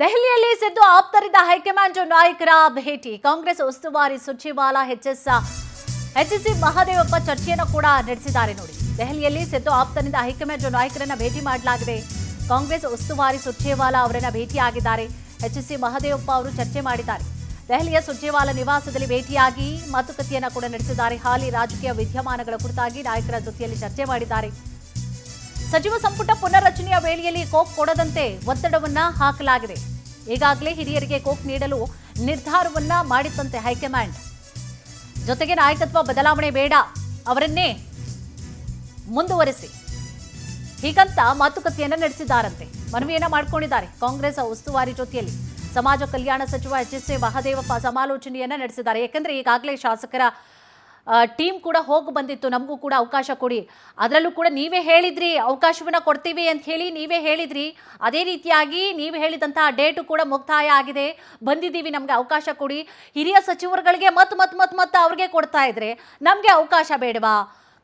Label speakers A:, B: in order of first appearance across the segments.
A: ದೆಹಲಿಯಲ್ಲಿ ಸಿದ್ದು ಆಪ್ತರಿದ್ದ ಹೈಕಮಾಂಡ್ ನಾಯಕರ ಭೇಟಿ. ಕಾಂಗ್ರೆಸ್ ಉಸ್ತುವಾರಿ ಸುರ್ಜೇವಾಲಾ ಎಚ್ಎಸ್ಸಿ ಮಹದೇವಪ್ಪ ಚರ್ಚೆಯನ್ನು ಕೂಡ ನಡೆಸಿದ್ದಾರೆ. ನೋಡಿ, ದೆಹಲಿಯಲ್ಲಿ ಸಿದ್ದು ಆಪ್ತರಿಂದ ಹೈಕಮಾಂಡ್ ನಾಯಕರನ್ನ ಭೇಟಿ ಮಾಡಲಾಗಿದೆ. ಕಾಂಗ್ರೆಸ್ ಉಸ್ತುವಾರಿ ಸುರ್ಜೇವಾಲಾ ಅವರನ್ನ ಭೇಟಿಯಾಗಿದ್ದಾರೆ. ಎಚ್ಎಸ್ಸಿ ಮಹದೇವಪ್ಪ ಅವರು ಚರ್ಚೆ ಮಾಡಿದ್ದಾರೆ. ದೆಹಲಿಯ ಸುರ್ಜೇವಾಲಾ ನಿವಾಸದಲ್ಲಿ ಭೇಟಿಯಾಗಿ ಮಾತುಕತೆಯನ್ನ ಕೂಡ ನಡೆಸಿದ್ದಾರೆ. ಹಾಲಿ ರಾಜಕೀಯ ವಿದ್ಯಮಾನಗಳ ಕುರಿತಾಗಿ ನಾಯಕರ ಜೊತೆಯಲ್ಲಿ ಚರ್ಚೆ ಮಾಡಿದ್ದಾರೆ. ಸಚಿವ ಸಂಪುಟ ಪುನರ್ರಚನೆಯ ವೇಳೆಯಲ್ಲಿ ಕೋಕ್ ಕೊಡದಂತೆ ಒತ್ತಡವನ್ನ ಹಾಕಲಾಗಿದೆ. ಈಗಾಗಲೇ ಹಿರಿಯರಿಗೆ ಕೋಕ್ ನೀಡಲು ನಿರ್ಧಾರವನ್ನ ಮಾಡಿತ್ತಂತೆ ಹೈಕಮಾಂಡ್. ಜೊತೆಗೆ ನಾಯಕತ್ವ ಬದಲಾವಣೆ ಬೇಡ, ಅವರನ್ನೇ ಮುಂದುವರಿಸಿ ಹೀಗಂತ ಮಾತುಕತೆಯನ್ನ ನಡೆಸಿದ್ದಾರಂತೆ. ಮನವಿಯನ್ನ ಮಾಡಿಕೊಂಡಿದ್ದಾರೆ. ಕಾಂಗ್ರೆಸ್ ಉಸ್ತುವಾರಿ ಜೊತೆಯಲ್ಲಿ ಸಮಾಜ ಕಲ್ಯಾಣ ಸಚಿವ ಎಚ್ಎಸ್ಸಿ ಮಹದೇವಪ್ಪ ಸಮಾಲೋಚನೆಯನ್ನ ನಡೆಸಿದ್ದಾರೆ. ಯಾಕಂದ್ರೆ ಈಗಾಗಲೇ ಶಾಸಕರ ಟೀಮ್ ಕೂಡ ಹೋಗಿ ಬಂದಿತ್ತು, ನಮಗೂ ಕೂಡ ಅವಕಾಶ ಕೊಡಿ, ಅದರಲ್ಲೂ ಕೂಡ ನೀವೇ ಹೇಳಿದ್ರಿ ಅವಕಾಶವನ್ನ ಕೊಡ್ತೀವಿ ಅಂತ ಹೇಳಿ ನೀವೇ ಹೇಳಿದ್ರಿ. ಅದೇ ರೀತಿಯಾಗಿ ನೀವು ಹೇಳಿದಂತಹ ಡೇಟು ಕೂಡ ಮುಕ್ತಾಯ ಆಗಿದೆ, ಬಂದಿದ್ದೀವಿ, ನಮಗೆ ಅವಕಾಶ ಕೊಡಿ. ಹಿರಿಯ ಸಚಿವರುಗಳಿಗೆ ಮತ್ತೆ ಅವ್ರಿಗೆ ಕೊಡ್ತಾ ಇದ್ರೆ ನಮಗೆ ಅವಕಾಶ ಬೇಡವಾ,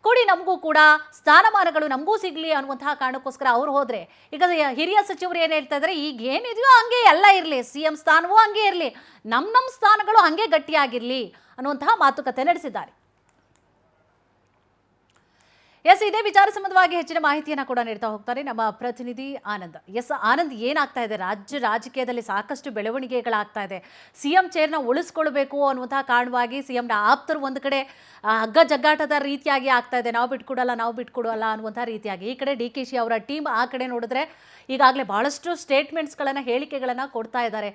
A: ಕೊಡಿ, ನಮಗೂ ಕೂಡ ಸ್ಥಾನಮಾನಗಳು ನಮಗೂ ಸಿಗಲಿ ಅನ್ನುವಂತಹ ಕಾರಣಕ್ಕೋಸ್ಕರ ಅವ್ರು ಹೋದ್ರೆ. ಈಗ ಹಿರಿಯ ಸಚಿವರು ಏನು ಹೇಳ್ತಾ ಇದ್ದಾರೆ, ಈಗ ಏನಿದೆಯೋ ಹಂಗೆ ಎಲ್ಲ ಇರಲಿ, CM ಸ್ಥಾನವೂ ಹಂಗೆ ಇರಲಿ, ನಮ್ಮ ಸ್ಥಾನಗಳು ಹಂಗೆ ಗಟ್ಟಿಯಾಗಿರಲಿ ಅನ್ನುವಂತಹ ಮಾತುಕತೆ ನಡೆಸಿದ್ದಾರೆ. ಇದೇ ವಿಚಾರ ಸಂಬಂಧವಾಗಿ ಹೆಚ್ಚಿನ ಮಾಹಿತಿಯನ್ನ ಕೂಡ ನೀಡ್ತಾ ಹೋಗ್ತಾರೆ ನಮ್ಮ ಪ್ರತಿನಿಧಿ ಆನಂದ್. ಆನಂದ್, ಏನಾಗ್ತಾ ಇದೆ ರಾಜ್ಯ ರಾಜಕೀಯದಲ್ಲಿ? ಸಾಕಷ್ಟು ಬೆಳವಣಿಗೆಗಳಾಗ್ತಾ ಇದೆ. CM ಚೇರ್ನ ಉಳಿಸ್ಕೊಳ್ಬೇಕು ಅನ್ನುವಂತಹ ಕಾರಣವಾಗಿ CMನ ಆಪ್ತರು ಒಂದು ಕಡೆ ಹಗ್ಗ ಜಗ್ಗಾಟದ ರೀತಿಯಾಗಿ ಆಗ್ತಾ ಇದೆ. ನಾವು ಬಿಟ್ಕೊಡಲ್ಲ ಅನ್ನುವಂತಹ ರೀತಿಯಾಗಿ. ಈ ಕಡೆ DKC ಅವರ ಟೀಮ್, ಆ ಕಡೆ ನೋಡಿದ್ರೆ ಈಗಾಗಲೇ ಬಹಳಷ್ಟು ಸ್ಟೇಟ್ಮೆಂಟ್ಸ್ಗಳನ್ನು, ಹೇಳಿಕೆಗಳನ್ನು ಕೊಡ್ತಾ ಇದ್ದಾರೆ.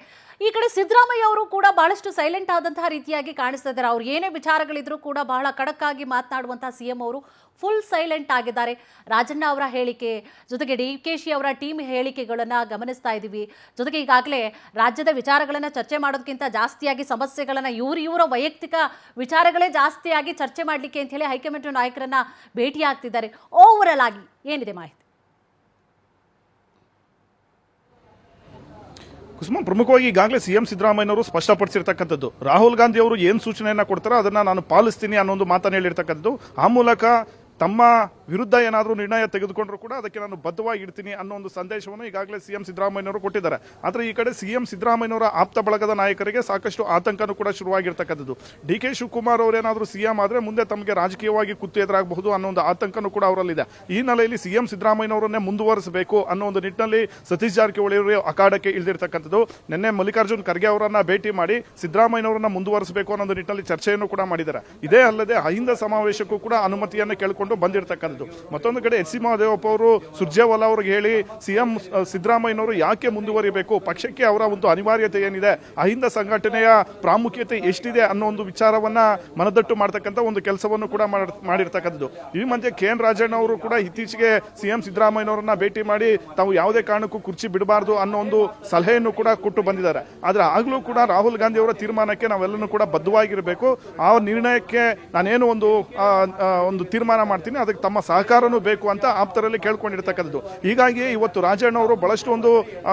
A: ಈ ಕಡೆ ಸಿದ್ದರಾಮಯ್ಯ ಅವರು ಕೂಡ ಬಹಳಷ್ಟು ಸೈಲೆಂಟ್ ಆದಂತಹ ರೀತಿಯಾಗಿ ಕಾಣಿಸ್ತಾ ಇದ್ದಾರೆ. ಅವ್ರು ಏನೇ ವಿಚಾರಗಳಿದ್ರು ಕೂಡ ಬಹಳ ಖಡಕ್ ಆಗಿ ಮಾತನಾಡುವಂತಹ CM ಅವರು ಫುಲ್ ಸೈಲೆಂಟ್ ಆಗಿದ್ದಾರೆ. ರಾಜಣ್ಣ ಅವರ ಹೇಳಿಕೆ ಜೊತೆಗೆ DKC ಅವರ ಟೀಮ್ ಹೇಳಿಕೆಗಳನ್ನು ಗಮನಿಸ್ತಾ ಇದ್ದೀವಿ. ಜೊತೆಗೆ ಈಗಾಗಲೇ ರಾಜ್ಯದ ವಿಚಾರಗಳನ್ನು ಚರ್ಚೆ ಮಾಡೋದಕ್ಕಿಂತ ಜಾಸ್ತಿಯಾಗಿ ಸಮಸ್ಯೆಗಳನ್ನು ಇವರ ವೈಯಕ್ತಿಕ ವಿಚಾರಗಳೇ ಜಾಸ್ತಿಯಾಗಿ ಚರ್ಚೆ ಮಾಡಲಿಕ್ಕೆ ಅಂತ ಹೇಳಿ ಹೈಕಮಾಂಡ್ ನಾಯಕರನ್ನ ಭೇಟಿ ಆಗ್ತಿದ್ದಾರೆ. ಓವರ್ ಆಗಿ ಏನಿದೆ ಮಾಹಿತಿ?
B: ಕುಸುಮ, ಪ್ರಮುಖವಾಗಿ ಈಗಾಗಲೇ CM ಸಿದ್ದರಾಮಯ್ಯನವರು ಸ್ಪಷ್ಟಪಡಿಸಿರ್ತಕ್ಕಂಥದ್ದು, ರಾಹುಲ್ ಗಾಂಧಿ ಅವರು ಏನು ಸೂಚನೆಯನ್ನ ಕೊಡ್ತಾರೋ ಅದನ್ನ ನಾನು ಪಾಲಿಸ್ತೀನಿ ಅನ್ನೋ ಒಂದು ಮಾತನ್ನು ಹೇಳಿರ್ತಕ್ಕಂಥದ್ದು. ಆ ಮೂಲಕ ತಮ್ಮ ವಿರುದ್ಧ ಏನಾದರೂ ನಿರ್ಣಯ ತೆಗೆದುಕೊಂಡ್ರು ಕೂಡ ಅದಕ್ಕೆ ನಾನು ಬದ್ಧವಾಗಿ ಇಡ್ತೀನಿ ಅನ್ನೋ ಒಂದು ಸಂದೇಶವನ್ನು ಈಗಾಗಲೇ CM ಸಿದ್ದರಾಮಯ್ಯನವರು ಕೊಟ್ಟಿದ್ದಾರೆ. ಆದರೆ ಈ ಕಡೆ CM ಸಿದ್ದರಾಮಯ್ಯನವರ ಆಪ್ತ ಬಳಗದ ನಾಯಕರಿಗೆ ಸಾಕಷ್ಟು ಆತಂಕನೂ ಕೂಡ ಶುರುವಾಗಿರ್ತಕ್ಕಂಥದ್ದು. DK ಶಿವಕುಮಾರ್ ಅವರೇನಾದರೂ CM ಆದರೆ ಮುಂದೆ ತಮಗೆ ರಾಜಕೀಯವಾಗಿ ಕುತ್ತು ಎದುರಾಗಬಹುದು ಅನ್ನೋ ಒಂದು ಆತಂಕನೂ ಕೂಡ ಅವರಲ್ಲಿದೆ. ಈ ಹಿನ್ನೆಲೆಯಲ್ಲಿ CM ಸಿದ್ದರಾಮಯ್ಯನವರನ್ನೇ ಮುಂದುವರಿಸಬೇಕು ಅನ್ನೋ ಒಂದು ನಿಟ್ಟಿನಲ್ಲಿ ಸತೀಶ್ ಜಾರಕಿಹೊಳಿ ಅವರು ಅಖಾಡಕ್ಕೆ ಇಳಿದಿರ್ತಕ್ಕಂಥದ್ದು. ನಿನ್ನೆ ಮಲ್ಲಿಕಾರ್ಜುನ್ ಖರ್ಗೆ ಅವರನ್ನ ಭೇಟಿ ಮಾಡಿ ಸಿದ್ದರಾಮಯ್ಯನವರನ್ನ ಮುಂದುವರಿಸಬೇಕು ಅನ್ನೋ ನಿಟ್ಟಿನಲ್ಲಿ ಚರ್ಚೆಯನ್ನು ಕೂಡ ಮಾಡಿದ್ದಾರೆ. ಇದೇ ಅಲ್ಲದೆ ಅಹಿಂದ ಸಮಾವೇಶಕ್ಕೂ ಕೂಡ ಅನುಮತಿಯನ್ನು ಕೇಳಿಕೊಂಡು ಬಂದಿರತಕ್ಕಂಥದ್ದು. ಮತ್ತೊಂದು ಕಡೆ ಎಚ್.ಸಿ. ಮಹದೇವಪ್ಪ ಅವರು ಸುರ್ಜೇವಾಲಾ ಅವರಿಗೆ ಹೇಳಿ CM ಸಿದ್ದರಾಮಯ್ಯನವರು ಯಾಕೆ ಮುಂದುವರಿಬೇಕು, ಪಕ್ಷಕ್ಕೆ ಅವರ ಒಂದು ಅನಿವಾರ್ಯತೆ ಏನಿದೆ, ಅಹಿಂದ ಸಂಘಟನೆಯ ಪ್ರಾಮುಖ್ಯತೆ ಎಷ್ಟಿದೆ ಅನ್ನೋ ಒಂದು ವಿಚಾರವನ್ನ ಮನದಟ್ಟು ಮಾಡತಕ್ಕಂಥ ಒಂದು ಕೆಲಸವನ್ನು ಕೂಡ ಮಾಡಿರ್ತಕ್ಕಂಥದ್ದು. ಈ ಮಧ್ಯೆ KN ರಾಜಣ್ಣ ಅವರು ಕೂಡ ಇತ್ತೀಚೆಗೆ CM ಸಿದ್ದರಾಮಯ್ಯನವರನ್ನ ಭೇಟಿ ಮಾಡಿ ತಾವು ಯಾವುದೇ ಕಾರಣಕ್ಕೂ ಕುರ್ಚಿ ಬಿಡಬಾರದು ಅನ್ನೋ ಒಂದು ಸಲಹೆಯನ್ನು ಕೂಡ ಕೊಟ್ಟು ಬಂದಿದ್ದಾರೆ. ಆದ್ರೆ ಆಗ್ಲೂ ಕೂಡ ರಾಹುಲ್ ಗಾಂಧಿ ಅವರ ತೀರ್ಮಾನಕ್ಕೆ ನಾವೆಲ್ಲರೂ ಕೂಡ ಬದ್ಧವಾಗಿರಬೇಕು, ಆ ನಿರ್ಣಯಕ್ಕೆ ನಾನೇನು ಒಂದು ತೀರ್ಮಾನ ಮಾಡ್ತೀನಿ, ಅದಕ್ಕೆ ತಮ್ಮ ಸಹಕಾರನೂ ಬೇಕು ಅಂತ ಆಪ್ತರಲ್ಲಿ ಕೇಳ್ಕೊಂಡಿರ್ತಕ್ಕಂಥದ್ದು. ಹೀಗಾಗಿ ಇವತ್ತು ರಾಜಣ್ಣ ಅವರು ಬಹಳಷ್ಟು ಒಂದು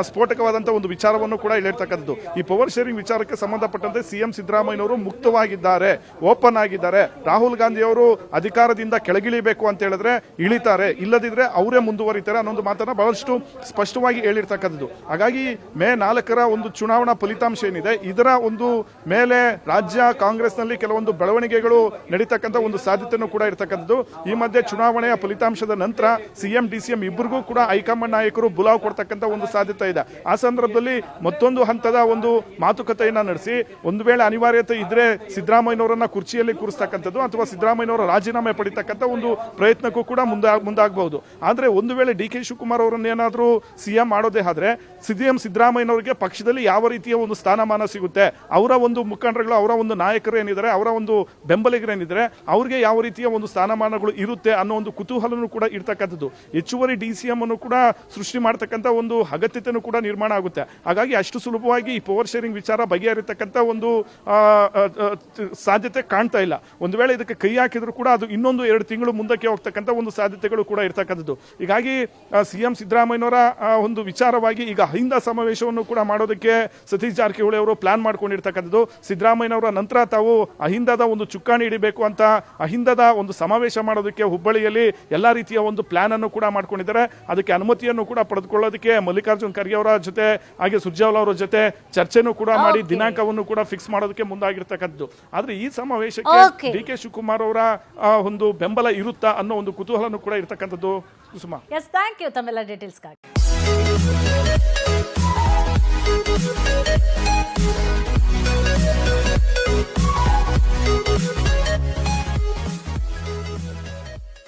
B: ಸ್ಫೋಟಕವಾದಂತಹ ಒಂದು ವಿಚಾರವನ್ನು ಕೂಡ ಹೇಳಿರ್ತಕ್ಕಂಥದ್ದು. ಈ ಪವರ್ ಶೇರಿಂಗ್ ವಿಚಾರಕ್ಕೆ ಸಂಬಂಧಪಟ್ಟಂತೆ CM ಸಿದ್ದರಾಮಯ್ಯನವರು ಮುಕ್ತವಾಗಿದ್ದಾರೆ, ಓಪನ್ ಆಗಿದ್ದಾರೆ. ರಾಹುಲ್ ಗಾಂಧಿ ಅವರು ಅಧಿಕಾರದಿಂದ ಕೆಳಗಿಳಿಬೇಕು ಅಂತ ಹೇಳಿದ್ರೆ ಇಳಿತಾರೆ, ಇಲ್ಲದಿದ್ರೆ ಅವರೇ ಮುಂದುವರಿತಾರೆ ಅನ್ನೋ ಒಂದು ಮಾತನ್ನ ಬಹಳಷ್ಟು ಸ್ಪಷ್ಟವಾಗಿ ಹೇಳಿರ್ತಕ್ಕಂಥದ್ದು. ಹಾಗಾಗಿ ಮೇ 4ರ ಒಂದು ಚುನಾವಣಾ ಫಲಿತಾಂಶ ಏನಿದೆ, ಇದರ ಒಂದು ಮೇಲೆ ರಾಜ್ಯ ಕಾಂಗ್ರೆಸ್ನಲ್ಲಿ ಕೆಲವೊಂದು ಬೆಳವಣಿಗೆಗಳು ನಡೀತಕ್ಕಂಥ ಒಂದು ಸಾಧ್ಯತೆಯೂ ಕೂಡ ಇರತಕ್ಕಂಥದ್ದು. ಈ ಮಧ್ಯೆ ಚುನಾವಣೆಯ ಫಲಿತಾಂಶದ ನಂತರ CM DCM ಇಬ್ಬರಿಗೂ ಕೂಡ ಹೈಕಮಾಂಡ್ ನಾಯಕರು ಬುಲಾವ್ ಕೊಡ್ತಕ್ಕಂಥ ಒಂದು ಸಾಧ್ಯತೆ ಇದೆ. ಆ ಸಂದರ್ಭದಲ್ಲಿ ಮತ್ತೊಂದು ಹಂತದ ಒಂದು ಮಾತುಕತೆಯನ್ನ ನಡೆಸಿ ಒಂದು ವೇಳೆ ಅನಿವಾರ್ಯತೆ ಇದ್ರೆ ಸಿದ್ದರಾಮಯ್ಯನವರನ್ನ ಕುರ್ಚಿಯಲ್ಲಿ ಕೂರಿಸ್ತಕ್ಕಂಥದ್ದು ಅಥವಾ ಸಿದ್ದರಾಮಯ್ಯನವರ ರಾಜೀನಾಮೆ ಪಡಿತಕ್ಕಂಥ ಒಂದು ಪ್ರಯತ್ನಕ್ಕೂ ಕೂಡ ಮುಂದಾಗಬಹುದು. ಆದ್ರೆ ಒಂದು ವೇಳೆ DK ಶಿವಕುಮಾರ್ ಅವರನ್ನೇನಾದ್ರೂ CM ಮಾಡೋದೇ ಆದ್ರೆ CM ಸಿದ್ದರಾಮಯ್ಯನವರಿಗೆ ಪಕ್ಷದಲ್ಲಿ ಯಾವ ರೀತಿಯ ಒಂದು ಸ್ಥಾನಮಾನ ಸಿಗುತ್ತೆ, ಅವರ ಒಂದು ಮುಖಂಡರುಗಳು, ಅವರ ಒಂದು ನಾಯಕರು ಏನಿದ್ದಾರೆ, ಅವರ ಒಂದು ಬೆಂಬಲಿಗರು ಏನಿದ್ದಾರೆ, ಅವ್ರಿಗೆ ಯಾವ ರೀತಿಯ ಒಂದು ಸ್ಥಾನಮಾನಗಳು ಇರುತ್ತೆ ಅನ್ನೋ ಒಂದು ಕುತೂಹಲನೂ ಕೂಡ ಇರ್ತಕ್ಕಂಥದ್ದು. ಹೆಚ್ಚುವರಿ DCM ಅನ್ನು ಕೂಡ ಸೃಷ್ಟಿ ಮಾಡತಕ್ಕಂಥ ಒಂದು ಅಗತ್ಯತೆಯೂ ಕೂಡ ನಿರ್ಮಾಣ ಆಗುತ್ತೆ. ಹಾಗಾಗಿ ಅಷ್ಟು ಸುಲಭವಾಗಿ ಈ ಪವರ್ ಶೇರಿಂಗ್ ವಿಚಾರ ಬಗೆಹರಿತಕ್ಕಂಥ ಒಂದು ಸಾಧ್ಯತೆ ಕಾಣ್ತಾ ಇಲ್ಲ. ಒಂದು ವೇಳೆ ಇದಕ್ಕೆ ಕೈ ಹಾಕಿದ್ರು ಕೂಡ ಅದು ಇನ್ನೊಂದು 2 ತಿಂಗಳು ಮುಂದಕ್ಕೆ ಹೋಗ್ತಕ್ಕಂಥ ಒಂದು ಸಾಧ್ಯತೆಗಳು ಕೂಡ ಇರ್ತಕ್ಕಂಥದ್ದು. ಹೀಗಾಗಿ CM ಸಿದ್ದರಾಮಯ್ಯನವರ ಒಂದು ವಿಚಾರವಾಗಿ ಈಗ ಅಹಿಂದ ಸಮಾವೇಶವನ್ನು ಕೂಡ ಮಾಡೋದಕ್ಕೆ ಸತೀಶ್ ಜಾರಕಿಹೊಳಿ ಅವರು ಪ್ಲಾನ್ ಮಾಡ್ಕೊಂಡಿರ್ತಕ್ಕಂಥದ್ದು. ಸಿದ್ದರಾಮಯ್ಯನವರ ನಂತರ ತಾವು ಅಹಿಂದದ ಒಂದು ಚುಕ್ಕಾಣಿ ಹಿಡಿಬೇಕು ಅಂತ ಅಹಿಂದದ ಒಂದು ಸಮಾವೇಶ ಮಾಡೋದಕ್ಕೆ ಹುಬ್ಬಳ್ಳಿಯಲ್ಲಿ ನಿಟ್ಟಿನಲ್ಲಿ ಎಲ್ಲಾ ರೀತಿಯ ಒಂದು ಪ್ಲಾನ್ ಅನ್ನು ಕೂಡ ಮಾಡ್ಕೊಂಡಿದ್ದಾರೆ. ಅದಕ್ಕೆ ಅನುಮತಿಯನ್ನು ಕೂಡ ಪಡೆದುಕೊಳ್ಳೋದಕ್ಕೆ ಮಲ್ಲಿಕಾರ್ಜುನ್ ಖರ್ಗೆ ಅವರ ಜೊತೆ ಹಾಗೆ ಸುರ್ಜೇವಾಲಾ ಅವರ ಜೊತೆ ಚರ್ಚೆನೂ ಕೂಡ ಮಾಡಿ ದಿನಾಂಕವನ್ನು ಕೂಡ ಫಿಕ್ಸ್ ಮಾಡೋದಕ್ಕೆ ಮುಂದಾಗಿರ್ತಕ್ಕಂಥದ್ದು. ಆದ್ರೆ ಈ ಸಮಾವೇಶಕ್ಕೆ ಡಿ ಕೆ ಶಿವಕುಮಾರ್ ಅವರ ಒಂದು ಬೆಂಬಲ ಇರುತ್ತಾ ಅನ್ನೋ ಒಂದು ಕುತೂಹಲನೂ ಕೂಡ ಇರತಕ್ಕಂಥದ್ದು. ಕುಸುಮಾ,
A: ಎಸ್, ಥ್ಯಾಂಕ್ ಯು ತಮ್ಮೆಲ್ಲ ಡೀಟೇಲ್ಸ್ಗಾಗಿ.